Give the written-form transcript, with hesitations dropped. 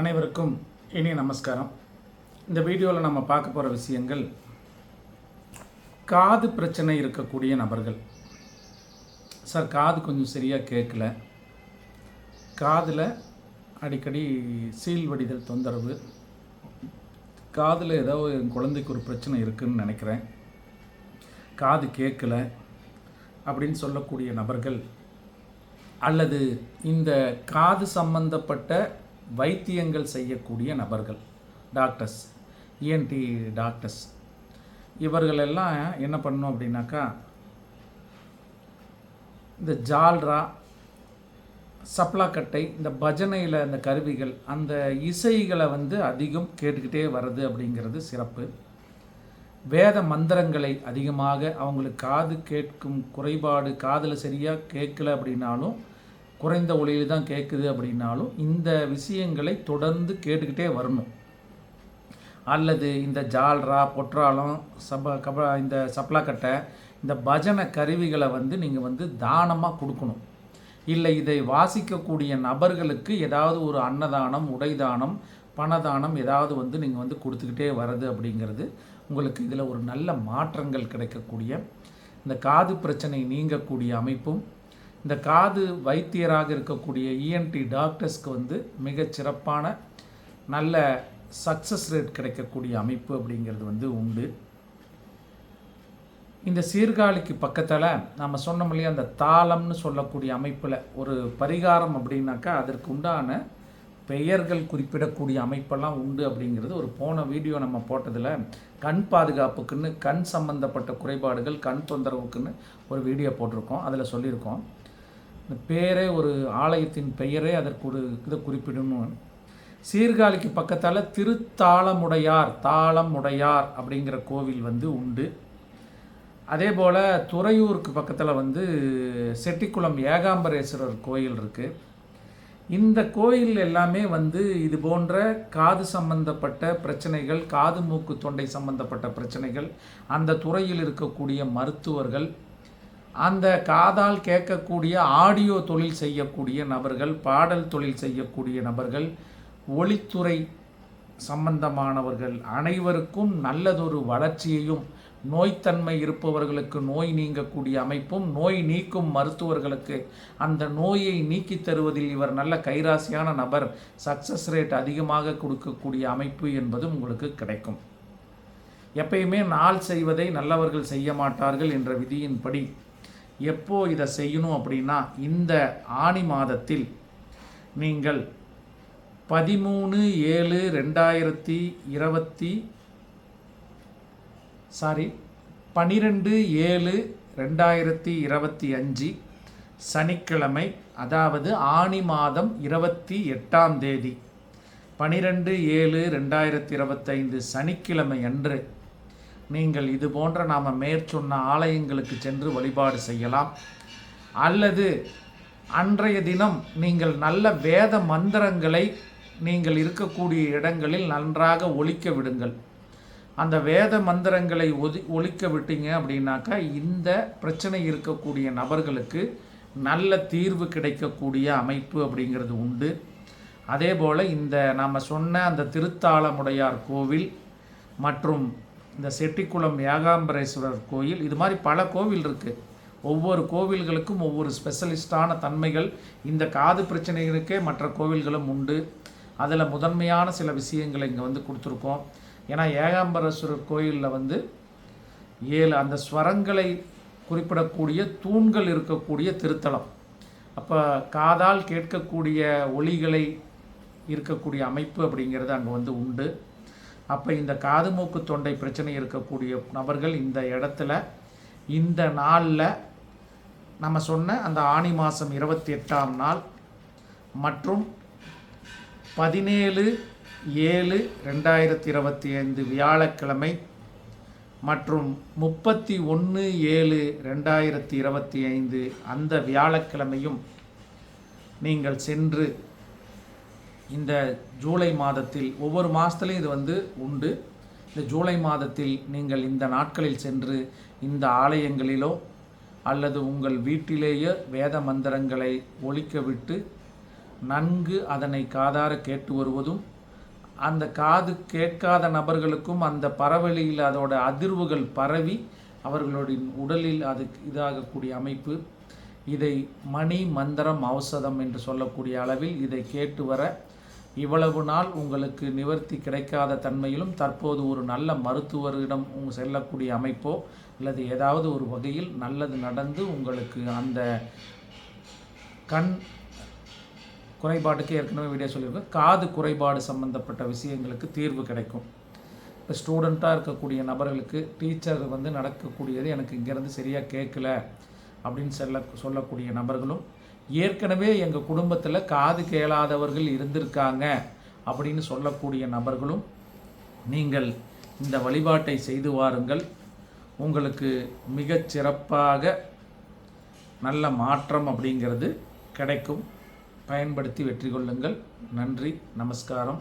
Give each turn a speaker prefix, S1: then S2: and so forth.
S1: அனைவருக்கும் இனிய நமஸ்காரம். இந்த வீடியோவில் நம்ம பார்க்க போகிற விஷயங்கள், காது பிரச்சனை இருக்கக்கூடிய நபர்கள். சார், காது கொஞ்சம் சரியாக கேட்கல, காதில் அடிக்கடி சீல் வடிதல் தொந்தரவு, காதில் ஏதோ என் குழந்தைக்கு ஒரு பிரச்சனை இருக்குதுன்னு நினைக்கிறேன், காது கேட்கல அப்படின்னு சொல்லக்கூடிய நபர்கள், அல்லது இந்த காது சம்பந்தப்பட்ட வைத்தியங்கள் செய்யக்கூடிய நபர்கள், டாக்டர்ஸ், இஎன்டி டாக்டர்ஸ், இவர்களெல்லாம் என்ன பண்ணணும் அப்படின்னாக்கா, இந்த ஜால்ரா, சப்ளாக்கட்டை, இந்த பஜனையில் இந்த கருவிகள், அந்த இசைகளை அதிகம் கேட்டுக்கிட்டே வர்றது அப்படிங்கிறது சிறப்பு. வேத மந்திரங்களை அதிகமாக, அவங்களுக்கு காது கேட்கும் குறைபாடு, காதில் சரியாக கேட்கல அப்படின்னாலும், குறைந்த ஒளியில் தான் கேட்குது அப்படின்னாலும், இந்த விஷயங்களை தொடர்ந்து கேட்டுக்கிட்டே வரணும். அல்லது இந்த ஜால்ரா, பொற்றாளம், இந்த சப்ளாக்கட்டை, இந்த பஜனை கருவிகளை நீங்கள் தானமாக கொடுக்கணும். இல்லை, இதை வாசிக்கக்கூடிய நபர்களுக்கு ஏதாவது ஒரு அன்னதானம், உடைதானம், பணதானம் ஏதாவது நீங்கள் கொடுத்துக்கிட்டே வர்றது அப்படிங்கிறது உங்களுக்கு இதில் ஒரு நல்ல மாற்றங்கள் கிடைக்கக்கூடிய, இந்த காது பிரச்சனை நீங்கக்கூடிய அமைப்பும், இந்த காது வைத்தியராக இருக்கக்கூடிய இஎன்டி டாக்டர்ஸ்க்கு மிகச்சிறப்பான நல்ல சக்ஸஸ் ரேட் கிடைக்கக்கூடிய அமைப்பு அப்படிங்கிறது உண்டு. இந்த சீர்காழிக்கு பக்கத்தில் நம்ம சொன்னோம் இல்லையா, அந்த தாளம்னு சொல்லக்கூடிய அமைப்பில் ஒரு பரிகாரம் அப்படின்னாக்கா அதற்கு உண்டான பெயர்கள் குறிப்பிடக்கூடிய அமைப்பெல்லாம் உண்டு அப்படிங்கிறது ஒரு போன வீடியோ நம்ம போட்டதில், கண் பாதுகாப்புக்குன்னு, கண் சம்பந்தப்பட்ட குறைபாடுகள், கண் தொந்தரவுக்குன்னு ஒரு வீடியோ போட்டிருக்கோம். அதில் சொல்லியிருக்கோம், இந்த பேரே, ஒரு ஆலயத்தின் பெயரே அதற்கு ஒரு இதை குறிப்பிடணும். சீர்காழிக்கு பக்கத்தால் திருத்தாளமுடையார், தாளமுடையார் அப்படிங்கிற கோவில் உண்டு. அதே போல் துறையூருக்கு பக்கத்தில் செட்டிக்குளம் ஏகாம்பரேஸ்வரர் கோயில் இருக்குது. இந்த கோயில் எல்லாமே இது போன்ற காது சம்பந்தப்பட்ட பிரச்சனைகள், காது மூக்கு தொண்டை சம்பந்தப்பட்ட பிரச்சனைகள், அந்த துறையில் இருக்கக்கூடிய மருத்துவர்கள், அந்த காதால் கேட்கக்கூடிய ஆடியோ தொழில் செய்யக்கூடிய நபர்கள், பாடல் தொழில் செய்யக்கூடிய நபர்கள், ஒளித்துறை சம்பந்தமானவர்கள் அனைவருக்கும் நல்லதொரு வளர்ச்சியையும், நோய்த்தன்மை இருப்பவர்களுக்கு நோய் நீங்கக்கூடிய அமைப்பும், நோய் நீக்கும் மருத்துவர்களுக்கு அந்த நோயை நீக்கி தருவதில் இவர் நல்ல கைராசியான நபர், சக்ஸஸ் ரேட் அதிகமாக கொடுக்கக்கூடிய அமைப்பு என்பது உங்களுக்கு கிடைக்கும். எப்பயுமே நாள் செய்வதை நல்லவர்கள் செய்ய மாட்டார்கள் என்ற விதியின்படி எப்போ இதை செய்யணும் அப்படின்னா, இந்த ஆனி மாதத்தில் நீங்கள் 12/7/2025 சனிக்கிழமை, அதாவது ஆனி மாதம் 28ஆம் தேதி, 12/7/2025 சனிக்கிழமை அன்று நீங்கள் இது போன்ற நாம் மேற்சொன்ன ஆலயங்களுக்கு சென்று வழிபாடு செய்யலாம். அல்லது அன்றைய தினம் நீங்கள் நல்ல வேத மந்திரங்களை நீங்கள் இருக்கக்கூடிய இடங்களில் நன்றாக ஒலிக்க விடுங்கள். அந்த வேத மந்திரங்களை ஒலிக்க விட்டீங்க அப்படின்னாக்கா, இந்த பிரச்சனை இருக்கக்கூடிய நபர்களுக்கு நல்ல தீர்வு கிடைக்கக்கூடிய அமைப்பு அப்படிங்கிறது உண்டு. அதே போல் இந்த நாம் சொன்ன அந்த திருத்தாளமுடையார் கோவில் மற்றும் இந்த செட்டிக்குளம் ஏகாம்பரேஸ்வரர் கோயில், இது மாதிரி பல கோவில் இருக்குது. ஒவ்வொரு கோவில்களுக்கும் ஒவ்வொரு ஸ்பெஷலிஸ்டான தன்மைகள், இந்த காது பிரச்சனைகளுக்கே மற்ற கோவில்களும் உண்டு. அதில் முதன்மையான சில விஷயங்களை இங்கே கொடுத்துருக்கோம். ஏன்னா ஏகாம்பரேஸ்வரர் கோயிலில் 7 அந்த ஸ்வரங்களை குறிப்பிடக்கூடிய தூண்கள் இருக்கக்கூடிய திருத்தலம். அப்போ காதால் கேட்கக்கூடிய ஒலிகளை இருக்கக்கூடிய அமைப்பு அப்படிங்கிறது அங்கே உண்டு. அப்போ இந்த காது மூக்கு தொண்டை பிரச்சனை இருக்கக்கூடிய நபர்கள் இந்த இடத்துல, இந்த நாளில் நம்ம சொன்ன அந்த ஆனி மாதம் 28ஆம் நாள் மற்றும் 17/7/2025 வியாழக்கிழமை மற்றும் 31/7/2025 அந்த வியாழக்கிழமையும் நீங்கள் சென்று, இந்த ஜூலை மாதத்தில் ஒவ்வொரு மாதத்துலையும் இது உண்டு. இந்த ஜூலை மாதத்தில் நீங்கள் இந்த நாட்களில் சென்று இந்த ஆலயங்களிலோ அல்லது உங்கள் வீட்டிலேயே வேத மந்திரங்களை ஒலிக்க விட்டு நன்கு அதனை காதார கேட்டு வருவதும், அந்த காது கேட்காத நபர்களுக்கும் அந்த பரவலியில் அதோட அதிர்வுகள் பரவி அவர்களுடைய உடலில் அது இதாகக்கூடிய அமைப்பு. இதை மணி மந்திரம் ஔஷதம் என்று சொல்லக்கூடிய அளவில் இதை கேட்டு வர இவ்வளவு நாள் உங்களுக்கு நிவர்த்தி கிடைக்காத தன்மையிலும் தற்போது ஒரு நல்ல மருத்துவரிடம் செல்லக்கூடிய அமைப்போ அல்லது ஏதாவது ஒரு வகையில் நல்லது நடந்து உங்களுக்கு அந்த கண் குறைபாட்டுக்கு ஏற்கனவே வீடியோ சொல்லியிருக்கோம், காது குறைபாடு சம்பந்தப்பட்ட விஷயங்களுக்கு தீர்வு கிடைக்கும். இப்போ ஸ்டூடெண்ட்டாக இருக்கக்கூடிய நபர்களுக்கு டீச்சர் நடக்கக்கூடியது எனக்கு இங்கேருந்து சரியாக கேட்கல அப்படின்னு சொல்லக்கூடிய நபர்களும், ஏற்கனவே எங்கள் குடும்பத்தில் காது கேளாதவர்கள் இருந்திருக்காங்க அப்படின்னு சொல்லக்கூடிய நபர்களும் நீங்கள் இந்த வழிபாட்டை செய்து வாருங்கள். உங்களுக்கு மிகச் சிறப்பாக நல்ல மாற்றம் அப்படிங்கிறது கிடைக்கும். பயன்படுத்தி வெற்றி கொள்ளுங்கள். நன்றி, நமஸ்காரம்.